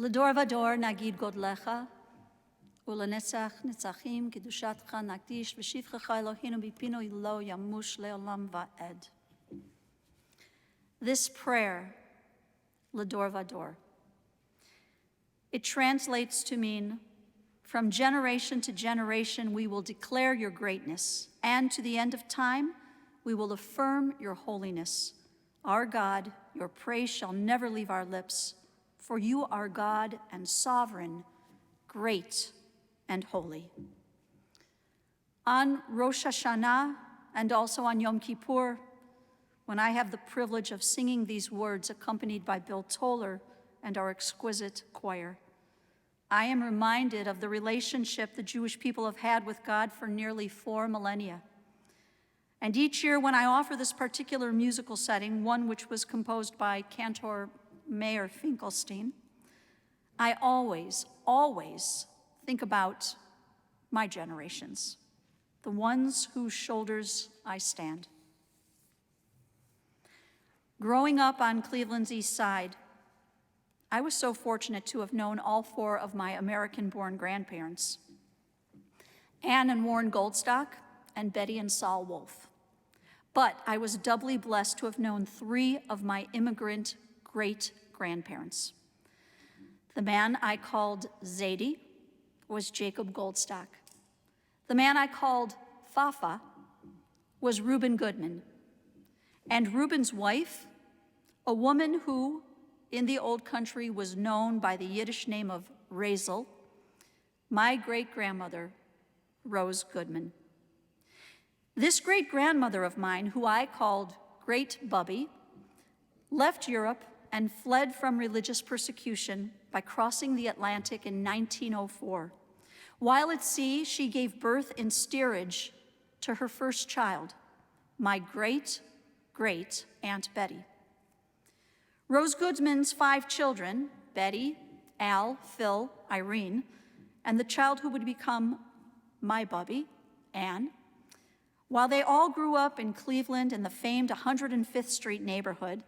L'dor vador nagid godlecha, ulenetzach netzachim kedushatcha nakdish v'shivchecha Eloheinu bipino lo yamush leolam va'ed. This prayer, L'dor vador, it translates to mean, from generation to generation we will declare your greatness, and to the end of time we will affirm your holiness. Our God, your praise shall never leave our lips, for you are God and sovereign, great and holy. On Rosh Hashana and also on Yom Kippur, when I have the privilege of singing these words accompanied by Bill Toller and our exquisite choir, I am reminded of the relationship the Jewish people have had with God for nearly 4 millennia. And each year when I offer this particular musical setting, one which was composed by Cantor Mayer Finkelstein, I always think about my generations, the ones whose shoulders I stand. Growing up on Cleveland's East Side, I was so fortunate to have known all 4 of my American-born grandparents, Anne and Warren Goldstock, and Betty and Saul Wolfe. But I was doubly blessed to have known 3 of my immigrant great-grandparents. The man I called Zadie was Jacob Goldstock. The man I called Fafa was Reuben Goodman. And Reuben's wife, a woman who, in the old country, was known by the Yiddish name of Razel, my great-grandmother, Rose Goodman. This great-grandmother of mine, who I called Great Bubby, left Europe and fled from religious persecution by crossing the Atlantic in 1904. While at sea, she gave birth in steerage to her first child, my great-great-Aunt Betty. Rose Goodman's 5 children, Betty, Al, Phil, Irene, and the child who would become my Bubby, Anne, while they all grew up in Cleveland in the famed 105th Street neighborhood,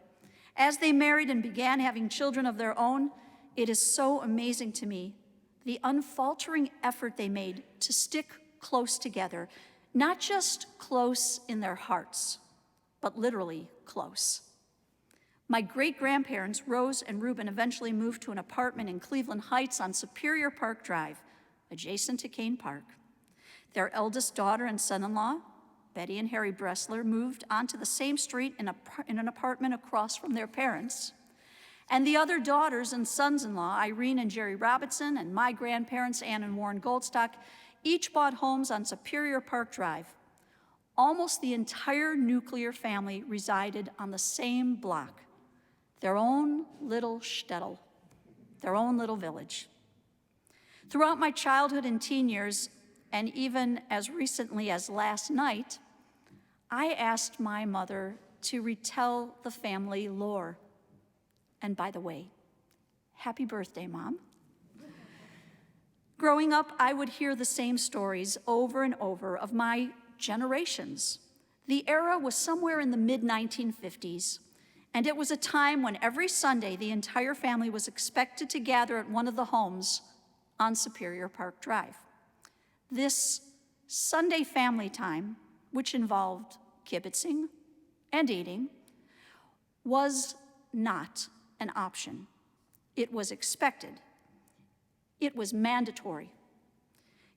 as they married and began having children of their own, it is so amazing to me the unfaltering effort they made to stick close together, not just close in their hearts, but literally close. My great-grandparents, Rose and Reuben, eventually moved to an apartment in Cleveland Heights on Superior Park Drive, adjacent to Kane Park. Their eldest daughter and son-in-law, Betty and Harry Bressler, moved onto the same street in an apartment across from their parents. And the other daughters and sons-in-law, Irene and Jerry Robinson, and my grandparents, Anne and Warren Goldstock, each bought homes on Superior Park Drive. Almost the entire nuclear family resided on the same block, their own little shtetl, their own little village. Throughout my childhood and teen years, and even as recently as last night, I asked my mother to retell the family lore. And by the way, happy birthday, Mom. Growing up, I would hear the same stories over and over of my generations. The era was somewhere in the mid-1950s, and it was a time when every Sunday the entire family was expected to gather at one of the homes on Superior Park Drive. This Sunday family time, which involved kibitzing and eating, was not an option. It was expected. It was mandatory.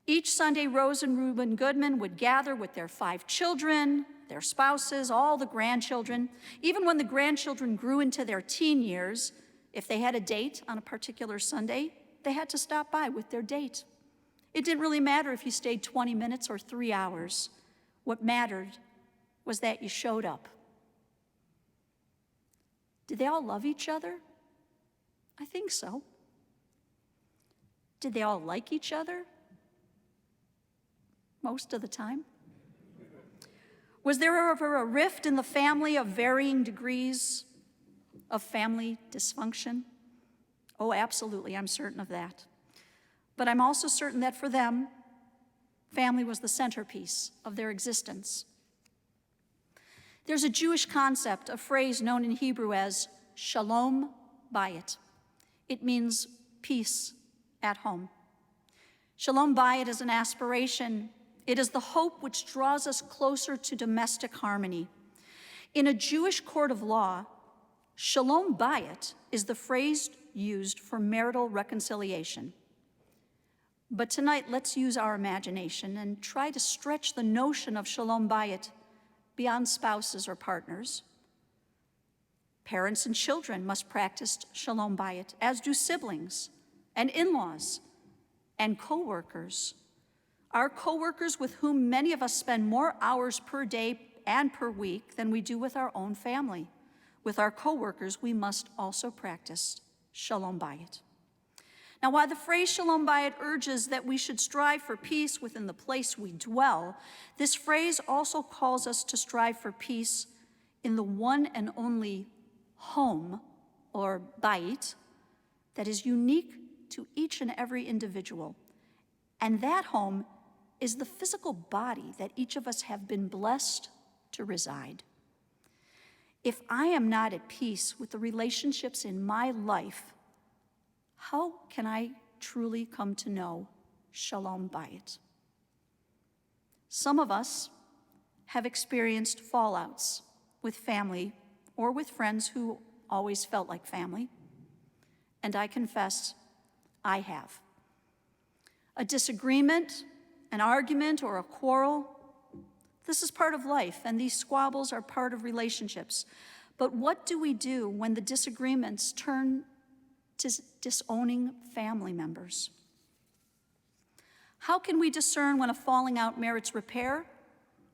Each Sunday, Rose and Reuben Goodman would gather with their 5 children, their spouses, all the grandchildren. Even when the grandchildren grew into their teen years, if they had a date on a particular Sunday, they had to stop by with their date. It didn't really matter if you stayed 20 minutes or 3 hours. What mattered was that you showed up. Did they all love each other? I think so. Did they all like each other? Most of the time. Was there ever a rift in the family of varying degrees of family dysfunction? Oh, absolutely, I'm certain of that. But I'm also certain that for them, family was the centerpiece of their existence. There's a Jewish concept, a phrase known in Hebrew as shalom bayit. It means peace at home. Shalom Bayit is an aspiration. It is the hope which draws us closer to domestic harmony. In a Jewish court of law, Shalom Bayit is the phrase used for marital reconciliation. But tonight, let's use our imagination and try to stretch the notion of Shalom Bayit beyond spouses or partners. Parents and children must practice Shalom Bayit, as do siblings and in-laws and co-workers. Our co-workers with whom many of us spend more hours per day and per week than we do with our own family. With our co-workers, we must also practice Shalom Bayit. Now, while the phrase Shalom Bayit urges that we should strive for peace within the place we dwell, this phrase also calls us to strive for peace in the one and only home, or bayit, that is unique to each and every individual. And that home is the physical body that each of us have been blessed to reside. If I am not at peace with the relationships in my life, how can I truly come to know Shalom Bayit? Some of us have experienced fallouts with family or with friends who always felt like family, and I confess I have. A disagreement, an argument, or a quarrel, this is part of life, and these squabbles are part of relationships. But what do we do when the disagreements turn to disowning family members? How can we discern when a falling out merits repair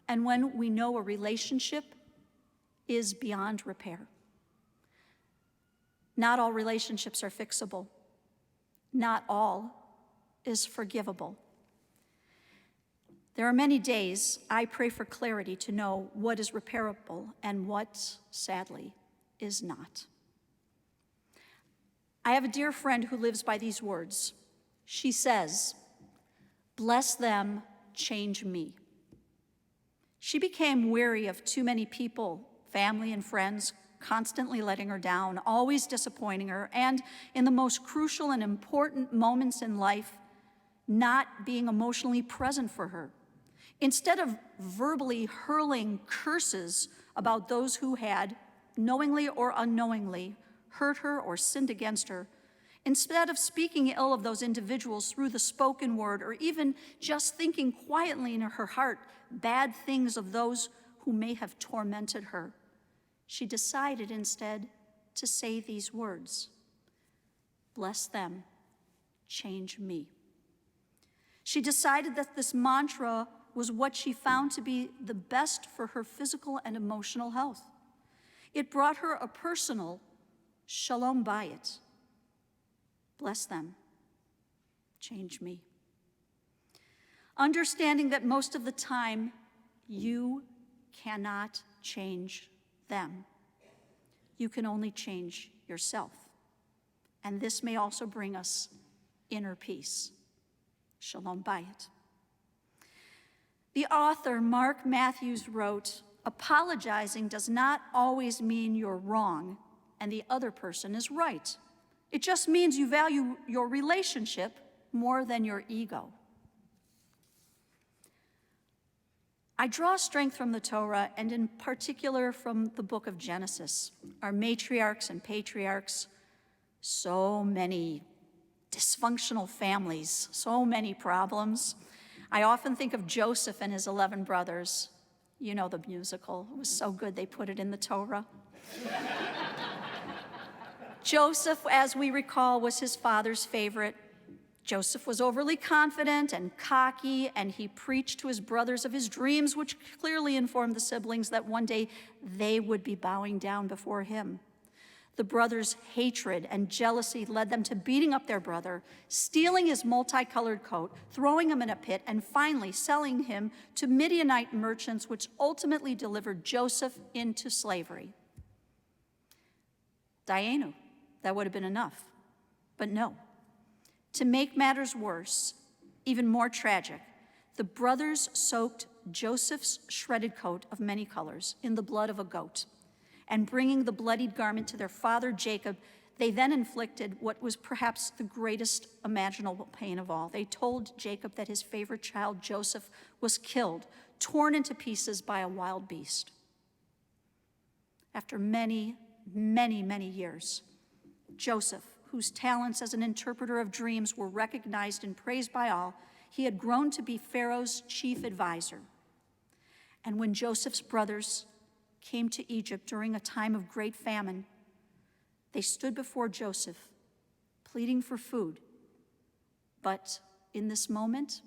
and when we know a relationship is beyond repair? Not all relationships are fixable. Not all is forgivable. There are many days I pray for clarity to know what is repairable and what, sadly, is not. I have a dear friend who lives by these words. She says, "Bless them, change me." She became weary of too many people, family and friends, constantly letting her down, always disappointing her, and in the most crucial and important moments in life, not being emotionally present for her. Instead of verbally hurling curses about those who had, knowingly or unknowingly, hurt her or sinned against her, instead of speaking ill of those individuals through the spoken word or even just thinking quietly in her heart bad things of those who may have tormented her, she decided instead to say these words, "Bless them, change me." She decided that this mantra was what she found to be the best for her physical and emotional health. It brought her a personal Shalom Bayit. Bless them, change me. Understanding that most of the time, you cannot change them. You can only change yourself. And this may also bring us inner peace. Shalom Bayit. The author, Mark Matthews, wrote, "Apologizing does not always mean you're wrong and the other person is right. It just means you value your relationship more than your ego." I draw strength from the Torah, and in particular from the book of Genesis. Our matriarchs and patriarchs, so many dysfunctional families, so many problems. I often think of Joseph and his 11 brothers. You know the musical. It was so good they put it in the Torah. Joseph, as we recall, was his father's favorite. Joseph was overly confident and cocky, and he preached to his brothers of his dreams, which clearly informed the siblings that one day they would be bowing down before him. The brothers' hatred and jealousy led them to beating up their brother, stealing his multicolored coat, throwing him in a pit, and finally selling him to Midianite merchants, which ultimately delivered Joseph into slavery. Dayenu, that would have been enough, but no. To make matters worse, even more tragic, the brothers soaked Joseph's shredded coat of many colors in the blood of a goat, and bringing the bloodied garment to their father Jacob, They then inflicted what was perhaps the greatest imaginable pain of all. They told Jacob that his favorite child, Joseph, was killed, torn into pieces by a wild beast. After many, many, many years, Joseph, whose talents as an interpreter of dreams were recognized and praised by all, he had grown to be Pharaoh's chief advisor. And when Joseph's brothers came to Egypt during a time of great famine, they stood before Joseph, pleading for food. But in this moment,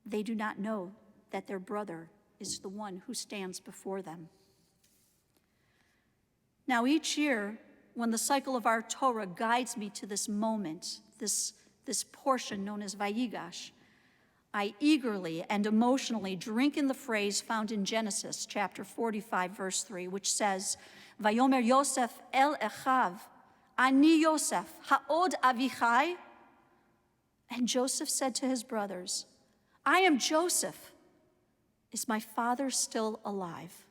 they do not know that their brother is the one who stands before them. Now, each year, when the cycle of our Torah guides me to this moment, this portion known as Vayigash, I eagerly and emotionally drink in the phrase found in Genesis chapter 45, verse 3, which says, Vayomer Yosef el Echav, Ani Yosef, ha'od avichai. And Joseph said to his brothers, I am Joseph. Is my father still alive?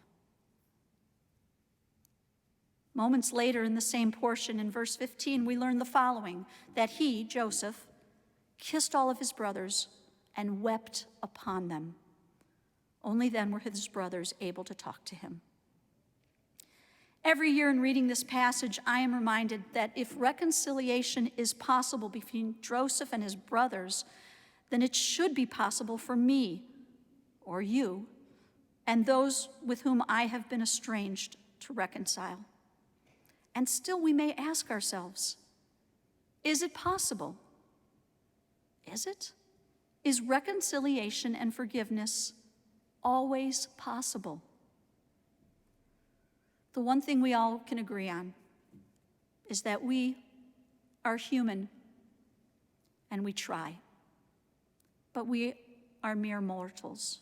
Moments later in the same portion, in verse 15, we learn the following, that he, Joseph, kissed all of his brothers and wept upon them. Only then were his brothers able to talk to him. Every year in reading this passage, I am reminded that if reconciliation is possible between Joseph and his brothers, then it should be possible for me, or you, and those with whom I have been estranged to reconcile. And still we may ask ourselves, is it possible? Is it? Is reconciliation and forgiveness always possible? The one thing we all can agree on is that we are human and we try, but we are mere mortals,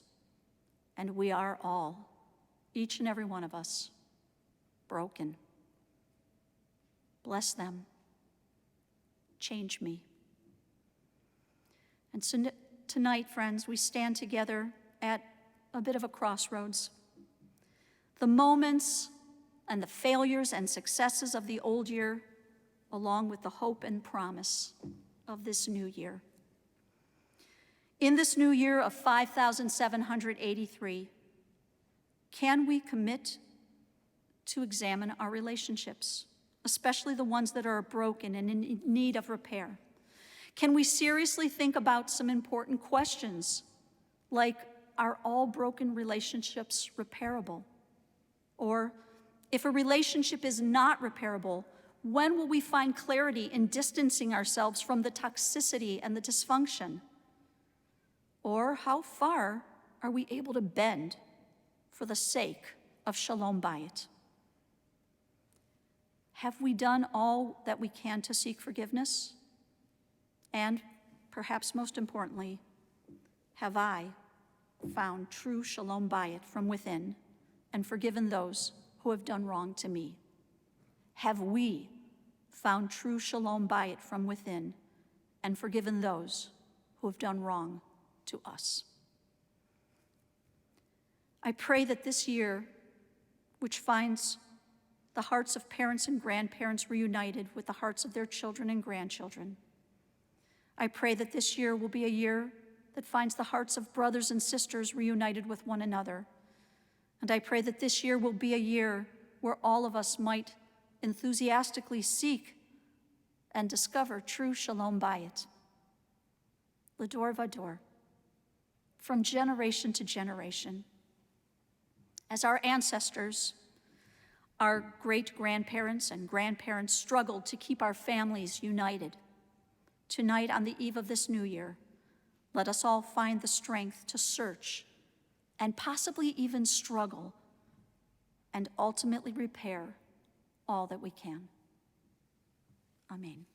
and we are all, each and every one of us, broken. Bless them. Change me. And so tonight, friends, we stand together at a bit of a crossroads. The moments and the failures and successes of the old year, along with the hope and promise of this new year. In this new year of 5,783, can we commit to examine our relationships, especially the ones that are broken and in need of repair? Can we seriously think about some important questions, like, are all broken relationships repairable? Or, if a relationship is not repairable, when will we find clarity in distancing ourselves from the toxicity and the dysfunction? Or how far are we able to bend for the sake of Shalom Bayit? Have we done all that we can to seek forgiveness? And perhaps most importantly, have I found true Shalom Bayit from within and forgiven those who have done wrong to me? Have we found true Shalom Bayit from within and forgiven those who have done wrong to us? I pray that this year, which finds the hearts of parents and grandparents reunited with the hearts of their children and grandchildren, I pray that this year will be a year that finds the hearts of brothers and sisters reunited with one another. And I pray that this year will be a year where all of us might enthusiastically seek and discover true Shalom Bayit. L'dor vador, from generation to generation. As our ancestors, our great-grandparents and grandparents struggled to keep our families united, tonight on the eve of this new year, let us all find the strength to search and possibly even struggle and ultimately repair all that we can. Amen.